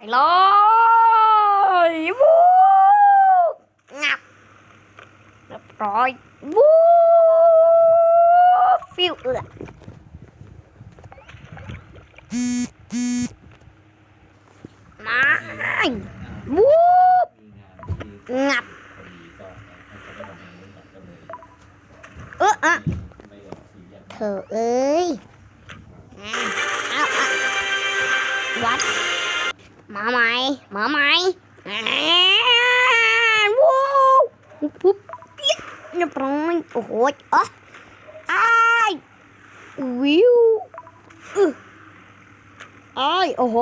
ไปเลยวู้งับเรียบร้อยวู้ฟิวมาวู้งับเธอเอ้ยเอาวัดมาไหมวู้ปุ๊บเรียบร้อยโอ้โหอ้ายวิวอ้ายโอ้โห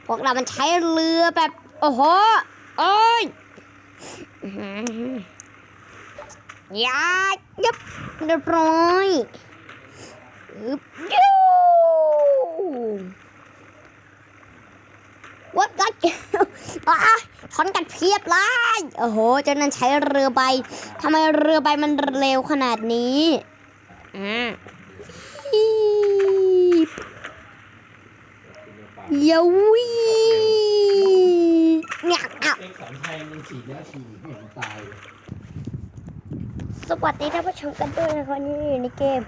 พวกเรามันใช้เรือแบบโอ้โหอ้ายยายับเรียบร้อยยูวัดกัดชนกันเพียบเลยโอ้โหเจ้านั้นใช้เรือใบทำไมเรือใบมันเร็วขนาดนี้ยาวีเนี่ยสวัสดีท่านผู้ชมกันด้วยนะคะนี่อยู่ในเกม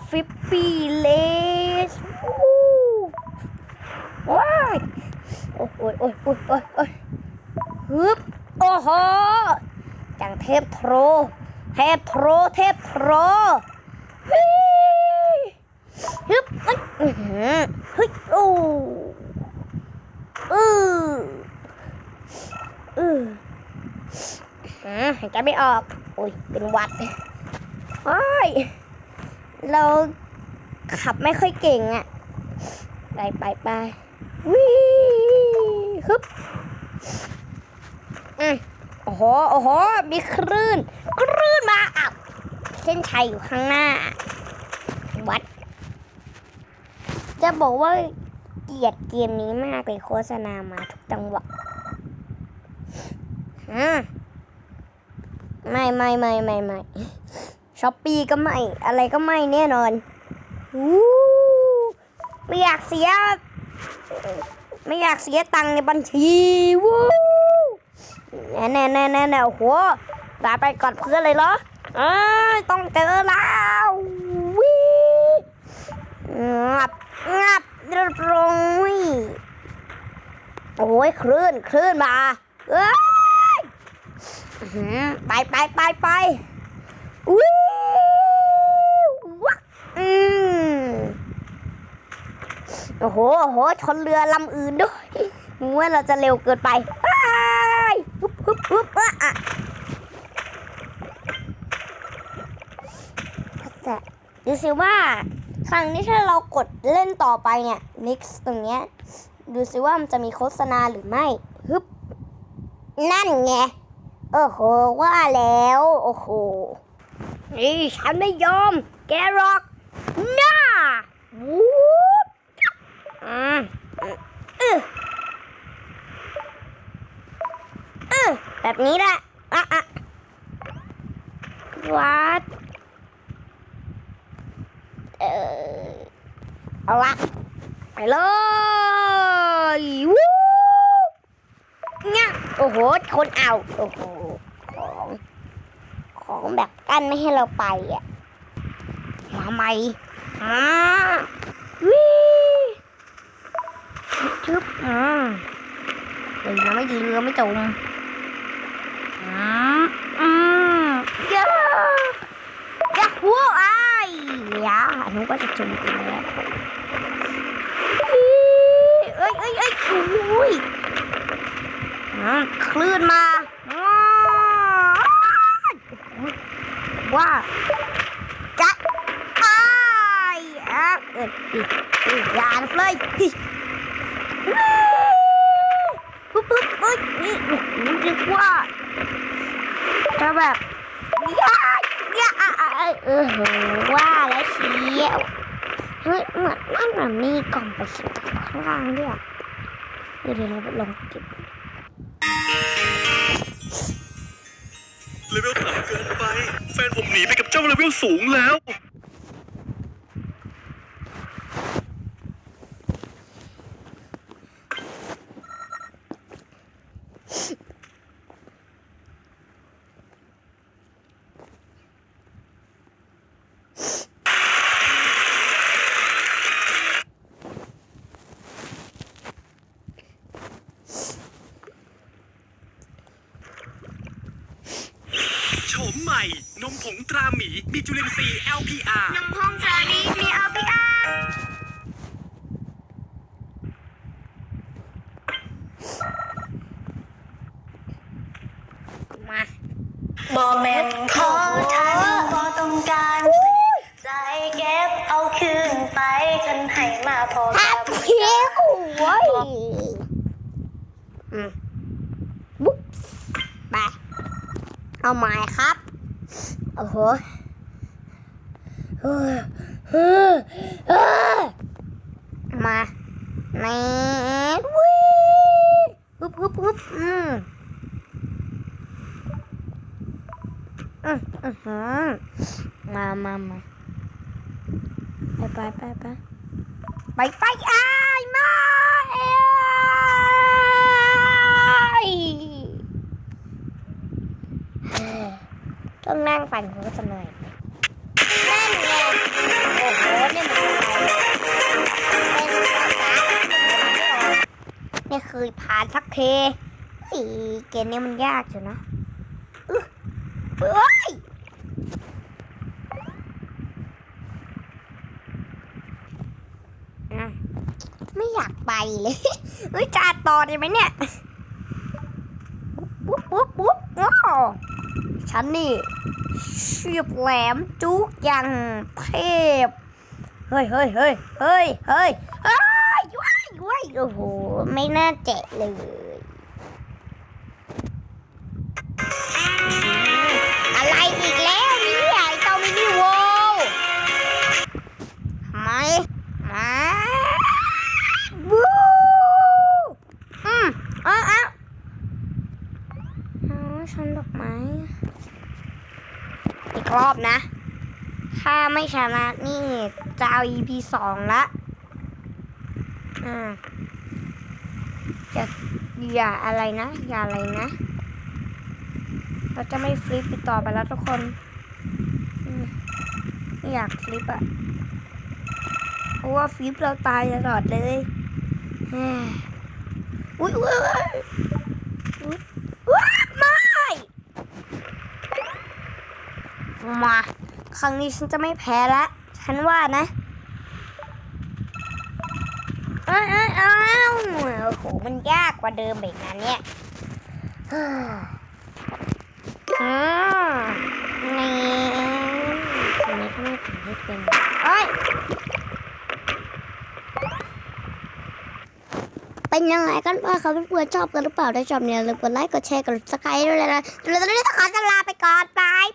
ฟิปปี้เลสว้ายโอ้ยฮึบโอ้โหจังเทพโทรฮึบเฮ้ยโอ้หายใจไม่ออกโอ้ยเป็นหวัดโอ้ยเราขับไม่ค่อยเก่งอ่ะไปวิ่งฮึบโอ้โหมีคลื่นมาอับเส้นชัยอยู่ข้างหน้าวัดจะบอกว่าเกลียดเกมนี้มากเลยโฆษณามาทุกจังหวะไม่ช้อปปี้ก็ไม่อะไรก็ไม่แน่นอนไม่อยากเสียตังค์ในบัญชีวู้แน่โอ้โหไปก่อนเพื่อนเลยเหรอต้องเจอแล้ววิ่งงับเรียบร้อยโอ้ยคลื่นมาไปวิ่งวักโอ้โหชนเรือลำอื่นด้วยว่าเราจะเร็วเกินไปฮึบแต่ดูสิว่าครั้งนี้ถ้าเรากดเล่นต่อไปเนี่ย next ตรงเนี้ยดูสิว่ามันจะมีโฆษณาหรือไม่ฮึบนั่นไงโอ้โหว่าแล้วโอ้โหนี่ฉันไม่ยอมแกหรอกน่าวูบแบบนี้แหละวัดเอาละไปเลยวู้เนี่ยโอ้โหชนเอาโอ้โหของแบบกั้นไม่ให้เราไปอ่ะมาใหม่วิ่งชึบเรือไม่จมยาหัวยาหนูก็จะจมกันแล้วเอ้ยโอ้ยคลื่นมาว่าจะยานเลยปุ๊บนี่เรียกว่าจะแบบว่าแล้วเชียวเฮ้ยเหมือนนั่นแบบมีกล่องไปสิข้างล่างด้วยเดี๋ยวเราลองเก็บเลเวลต่ำเกินไปแฟนผมหนีไปกับเจ้าเลเวลสูงแล้ว มใหม่ นมผงตราหมี มีจุลินทรีย์ LPR นมพองจานี้มีเอาไปอ่านมา บ่แม่นขอฉันบ่ต้องการใจเก็บเอาคืนไปคันให้มาพอ แฮ กั ป บ ปี้โว้ยบุ๊บไปเอาใหม่ครับโอ้โหมานี่วิ่งฮึบมาไปอ้ายมาเอ้ยต้องนั่งปั่นหัวสักหน่อยนั่นไงโอ้โหนี่มันอะไรนี่คือผ่านสักทีเกมนี้มันยากอยู่นะเฮ้ยไม่อยากไปเลยเฮ้ยจะต่อได้ไหมเนี่ยปุ๊บโอ้ฉันนี่เฉียบแหลมจุกอย่างเทพเฮ้ยโอ้โหไม่น่าเจ๊เลยอะไรอีกแล้วนี่ไอ้เจ้ามินิโวมาวู้ฉันดอกไม้อีกรอบนะถ้าไม่ชนะนี่จะเอา EP 2ละอย่าอะไรนะเราจะไม่ฟลิปอีกต่อไปแล้วทุกคนไม่อยากฟลิปอ่ะเพราะว่าฟลิปเราตายตลอดเลยอุ้ยมาครั้งนี้ฉันจะไม่แพ้ละฉันว่านะโอ้โหมันยากกว่าเดิมอีกนะเนี่ยนี่อันนี้ก็ไม่ถึงไม่เป็นเป็นยังไงกันบ้างครับเพื่อนๆชอบกันหรือเปล่าถ้าชอบเนี่ยอย่าลืมกดไลค์กดแชร์กดซับสไครต์ด้วยนะตอนนี้ต้องขอลาไปก่อนบาย